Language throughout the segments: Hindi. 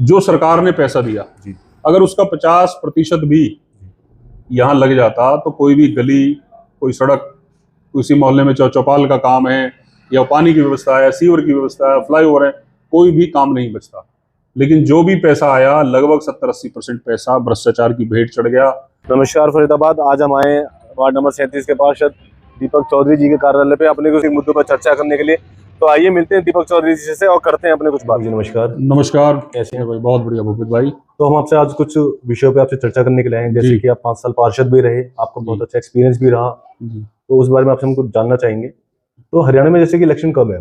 जो सरकार ने पैसा दिया जी। अगर उसका 50% भी यहाँ लग जाता तो कोई भी गली, कोई सड़क, किसी मोहल्ले में चौपाल का काम है या पानी की व्यवस्था है, सीवर की व्यवस्था है, फ्लाईओवर है, कोई भी काम नहीं बचता। लेकिन जो भी पैसा आया लगभग 70-80% पैसा भ्रष्टाचार की भेंट चढ़ गया। नमस्कार फरीदाबाद, आज हम आए वार्ड नंबर 37 के पार्षद दीपक चौधरी जी के कार्यालय पे अपने कुछ मुद्दों पर चर्चा करने के लिए। तो आइए मिलते हैं दीपक चौधरी जी से और करते हैं अपने कुछ बात। जी नमस्कार। नमस्कार, कैसे हैं भाई? बहुत बढ़िया भूपित भाई। तो हम आपसे आज कुछ विषयों पे आपसे चर्चा करने के लिए आए हैं, जैसे कि आप 5 साल पार्षद भी रहे, आपका बहुत अच्छा एक्सपीरियंस भी रहा, तो उस बारे में आपसे हम कुछ जानना चाहेंगे। तो हरियाणा में जैसे कि इलेक्शन कब है?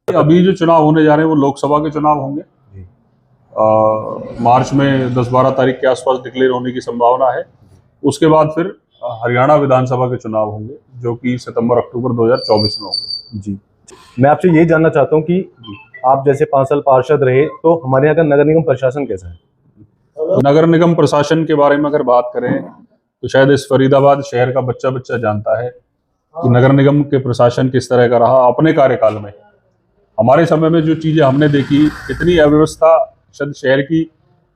अभी जो चुनाव होने जा रहे हैं वो लोकसभा के चुनाव होंगे। मार्च में 10-12 तारीख के आसपास डिक्लेयर होने की संभावना है। उसके बाद फिर हरियाणा विधानसभा के चुनाव होंगे जो कि सितंबर-अक्टूबर 2024 में होंगे। जी, मैं आपसे ये जानना चाहता हूँ कि आप जैसे 5 साल पार्षद रहे, तो हमारे यहाँ का नगर निगम प्रशासन कैसा है? नगर निगम प्रशासन के बारे में अगर बात करें तो शायद इस फरीदाबाद शहर का बच्चा बच्चा जानता है कि नगर निगम के प्रशासन किस तरह का रहा अपने कार्यकाल में। हमारे समय में जो चीजें हमने देखी, इतनी अव्यवस्था शायद शहर की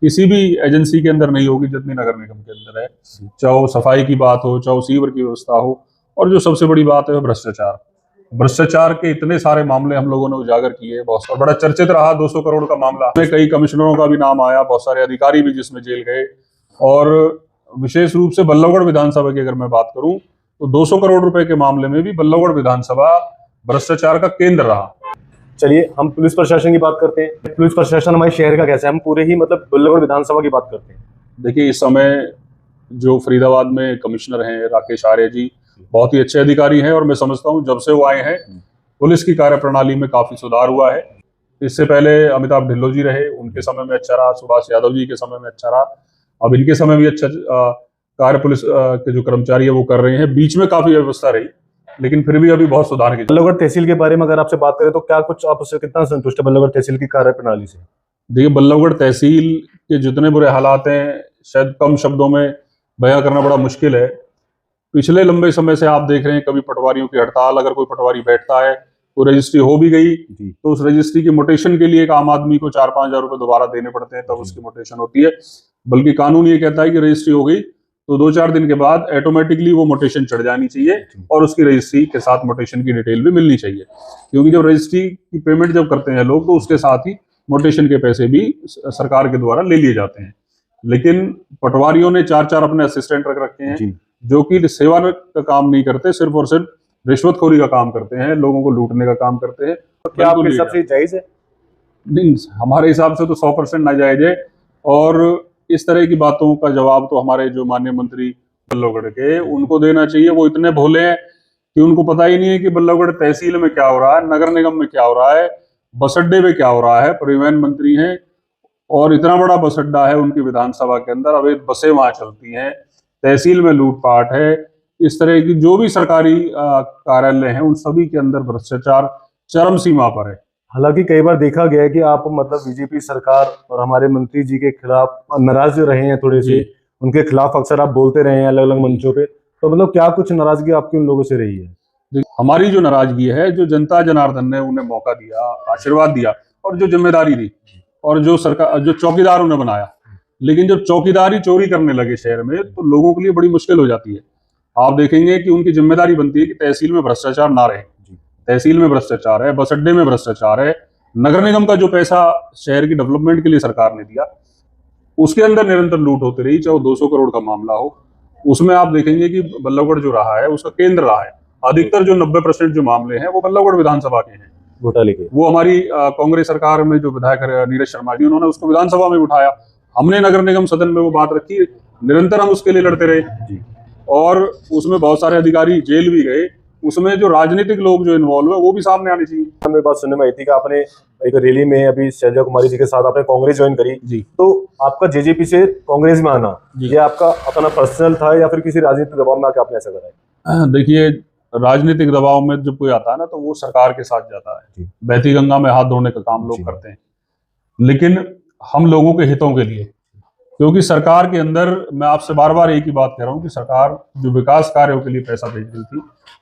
किसी भी एजेंसी के अंदर नहीं होगी जितनी नगर निगम के अंदर है। चाहे सफाई की बात हो, चाहे सीवर की व्यवस्था हो, और जो सबसे बड़ी बात है भ्रष्टाचार। भ्रष्टाचार के इतने सारे मामले हम लोगों ने उजागर किए। बहुत बड़ा चर्चित रहा 200 करोड़ का मामला, उसमें कई कमिश्नरों का भी नाम आया, बहुत सारे अधिकारी भी जिसमें जेल गए। और विशेष रूप से बल्लभगढ़ विधानसभा की अगर मैं बात करूं तो 200 करोड़ रुपए के मामले में भी बल्लभगढ़ विधानसभा भ्रष्टाचार का केंद्र रहा। चलिए हम पुलिस प्रशासन की बात करते हैं। पुलिस प्रशासन हमारे शहर का कैसा है? हम पूरे ही मतलब बल्लभगढ़ विधानसभा की बात करते हैं। देखिए, इस समय जो फरीदाबाद में कमिश्नर हैं राकेश आर्य जी, बहुत ही अच्छे अधिकारी हैं और मैं समझता हूं जब से वो आए हैं पुलिस की कार्यप्रणाली में काफी सुधार हुआ है। इससे पहले अमिताभ ढिल्लों जी रहे, उनके समय में अच्छा रहा, सुभाष यादव जी के समय में अच्छा रहा, अब इनके समय भी अच्छा कार्य पुलिस के जो कर्मचारी है वो कर रहे हैं। बीच में काफी व्यवस्था रही लेकिन फिर भी अभी बहुत सुधार की। बल्लभगढ़ तहसील के बारे में अगर आपसे बात करें तो क्या कुछ आप उससे कितना संतुष्ट है बल्लभगढ़ तहसील की कार्यप्रणाली से? देखिए, बल्लभगढ़ तहसील के जितने बुरे हालात हैं शायद कम शब्दों में बयां करना बड़ा मुश्किल है। पिछले लंबे समय से आप देख रहे हैं कभी पटवारियों की हड़ताल, अगर कोई पटवारी बैठता है तो रजिस्ट्री हो भी गई तो उस रजिस्ट्री की मोटेशन के लिए एक आम आदमी को 4-5 हजार रुपए दोबारा देने पड़ते हैं, तब उसकी मोटेशन होती है। बल्कि कानून ये कहता है कि रजिस्ट्री हो गई तो 2-4 दिन के बाद ऑटोमेटिकली वो मोटेशन चढ़ जानी चाहिए और उसकी रजिस्ट्री के साथ मोटेशन की डिटेल भी मिलनी चाहिए, क्योंकि जब रजिस्ट्री की पेमेंट जब करते हैं लोग तो उसके साथ ही मोटेशन के पैसे भी सरकार के द्वारा ले लिए जाते हैं। लेकिन पटवारियों ने 4-4 अपने असिस्टेंट रख रखे हैं जो कि सेवा का काम नहीं करते, सिर्फ और सिर्फ रिश्वतखोरी का काम करते हैं, लोगों को लूटने का काम करते हैं। तो क्या आपके हिसाब से जायज है? नहीं, हमारे हिसाब से तो 100% नाजायज है। और इस तरह की बातों का जवाब तो हमारे जो माननीय मंत्री बल्लभगढ़ के उनको देना चाहिए। वो इतने भोले हैं कि उनको पता ही नहीं है कि बल्लभगढ़ तहसील में क्या हो रहा है, नगर निगम में क्या हो रहा है, बस अड्डे में क्या हो रहा है। परिवहन मंत्री हैं और इतना बड़ा बस अड्डा है उनकी विधानसभा के अंदर, अवैध बसें वहां चलती हैं, तहसील में लूटपाट है। इस तरह की जो भी सरकारी कार्यालय हैं उन सभी के अंदर भ्रष्टाचार चरम सीमा पर है। हालांकि कई बार देखा गया है कि आप मतलब बीजेपी सरकार और हमारे मंत्री जी के खिलाफ नाराज रहे हैं, थोड़े से उनके खिलाफ अक्सर आप बोलते रहे हैं अलग अलग मंचों पे। तो मतलब क्या कुछ नाराजगी आपकी उन लोगों से रही है? हमारी जो नाराजगी है, जो जनता जनार्दन ने उन्हें मौका दिया, आशीर्वाद दिया और जो जिम्मेदारी दी और जो सरकार, जो चौकीदार उन्हें बनाया, लेकिन जब चौकीदारी चोरी करने लगे शहर में तो लोगों के लिए बड़ी मुश्किल हो जाती है। आप देखेंगे कि उनकी जिम्मेदारी बनती है कि तहसील में भ्रष्टाचार ना रहे। तहसील में भ्रष्टाचार है, बस अड्डे में भ्रष्टाचार है, नगर निगम का जो पैसा शहर की डेवलपमेंट के लिए सरकार ने दिया उसके अंदर निरंतर लूट होती रही, चाहे 200 करोड़ का मामला हो। उसमें आप देखेंगे कि बल्लभगढ़ जो रहा है उसका केंद्र रहा है। अधिकतर जो 90% जो मामले हैं वो बल्लभगढ़ विधानसभा के हैं घोटाले के। वो हमारी कांग्रेस सरकार में जो विधायक नीरज शर्मा जी, उन्होंने उसको विधानसभा में उठाया, हमने नगर निगम सदन में वो बात रखी, निरंतर हम उसके लिए लड़ते रहे और उसमें बहुत सारे अधिकारी जेल भी गए। उसमें जो राजनीतिक लोग जो इन्वॉल्व है वो भी सामने आने चाहिए। हमें बात सुनने में आई थी कि आपने एक रैली में अभी शैलजा कुमारी जी के साथ आपने कांग्रेस ज्वाइन करी जी, तो आपका जेजेपी से कांग्रेस में आना ये आपका अपना पर्सनल था या फिर किसी राजनीतिक दबाव में आके आपने ऐसा करा है? देखिए, राजनीतिक दबाव में जब कोई आता है ना तो वो सरकार के साथ जाता है, बहती गंगा में हाथ धोने का काम लोग करते हैं। लेकिन हम लोगों के हितों के लिए, क्योंकि सरकार के अंदर मैं आपसे बार बार एक ही बात कह रहा हूं कि सरकार जो विकास कार्यों के लिए पैसा भेज रही थी,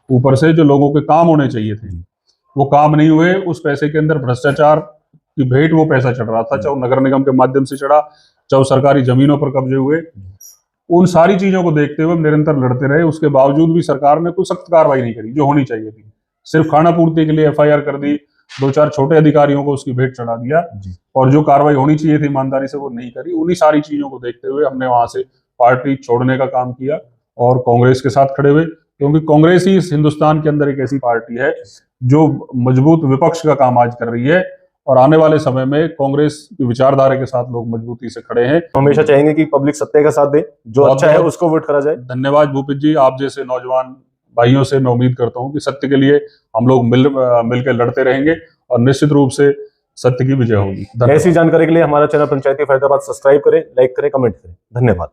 ऊपर से जो लोगों के काम होने चाहिए थे वो काम नहीं हुए। उस पैसे के अंदर भ्रष्टाचार कि भेंट वो पैसा चढ़ रहा था, चाहे वो नगर निगम के माध्यम से चढ़ा, चाहे वो सरकारी जमीनों पर कब्जे हुए, उन सारी चीजों को देखते हुए हम निरंतर लड़ते रहे। उसके बावजूद भी सरकार ने कोई सख्त कार्रवाई नहीं करी जो होनी चाहिए थी। सिर्फ खाना पूर्ति के लिए FIR कर दी, 2-4 छोटे अधिकारियों को उसकी भेंट चढ़ा दिया, और जो कार्रवाई होनी चाहिए थी ईमानदारी से वो नहीं करी। उन्हीं सारी चीजों को देखते हुए हमने वहां से पार्टी छोड़ने का काम किया और कांग्रेस के साथ खड़े हुए, क्योंकि कांग्रेस ही इस हिंदुस्तान के अंदर एक ऐसी पार्टी है जो मजबूत विपक्ष का काम आज कर रही है, और आने वाले समय में कांग्रेस की विचारधारा के साथ लोग मजबूती से खड़े हैं। हमेशा चाहेंगे कि पब्लिक सत्य का साथ दे, जो अच्छा है उसको वोट करा जाए। धन्यवाद भूपित जी, आप जैसे नौजवान भाइयों से मैं उम्मीद करता हूं कि सत्य के लिए हम लोग मिलकर लड़ते रहेंगे और निश्चित रूप से सत्य की विजय होगी। ऐसी जानकारी के लिए हमारा चैनल पंचायती फैजाबाद सब्सक्राइब करें, लाइक करें, कमेंट करें। धन्यवाद।